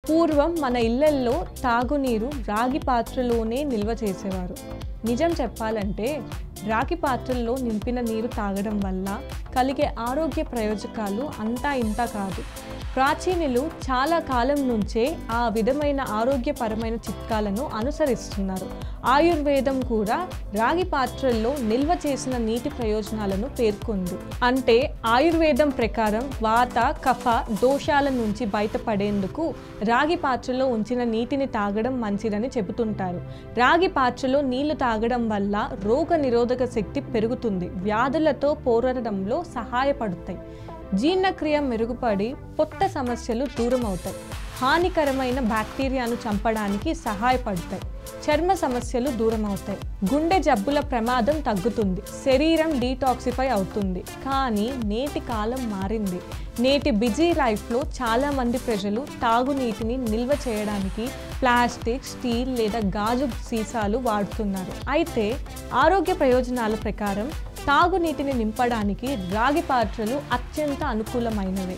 పూర్వం మన ఇళ్లల్లో తాగునీరు రాగి పాత్రలోనే నిల్వ చేసేవారు. నిజం చెప్పాలంటే రాగి పాత్రల్లో నింపిన నీరు తాగడం వల్ల కలిగే ఆరోగ్య ప్రయోజకాలు అంతా ఇంతా కాదు. ప్రాచీనులు చాలా కాలం నుంచే ఆ విధమైన ఆరోగ్యపరమైన చిట్కాలను అనుసరిస్తున్నారు. ఆయుర్వేదం కూడా రాగి పాత్రల్లో నిల్వ చేసిన నీటి ప్రయోజనాలను పేర్కొంది. అంటే ఆయుర్వేదం ప్రకారం వాత కఫ దోషాల నుంచి బయటపడేందుకు రాగి పాత్రలో ఉంచిన నీటిని తాగడం మంచిదని చెబుతుంటారు. రాగి పాత్రలో నీళ్లు తాగడం వల్ల రోగ నిరోధక శక్తి పెరుగుతుంది, వ్యాధులతో పోరాడడంలో సహాయపడతాయి, జీర్ణక్రియ మెరుగుపడి పొట్ట సమస్యలు దూరం అవుతాయి, హానికరమైన బ్యాక్టీరియాను చంపడానికి సహాయపడతాయి, చర్మ సమస్యలు దూరం అవుతాయి, గుండె జబ్బుల ప్రమాదం తగ్గుతుంది, శరీరం డీటాక్సిఫై అవుతుంది. కానీ నేటి కాలం మారింది. నేటి బిజీ లైఫ్లో చాలామంది ప్రజలు తాగునీటిని నిల్వ చేయడానికి ప్లాస్టిక్, స్టీల్ లేదా గాజు సీసాలు వాడుతున్నారు. అయితే ఆరోగ్య ప్రయోజనాల ప్రకారం తాగునీటిని నింపడానికి రాగి పాత్రలు అత్యంత అనుకూలమైనవి.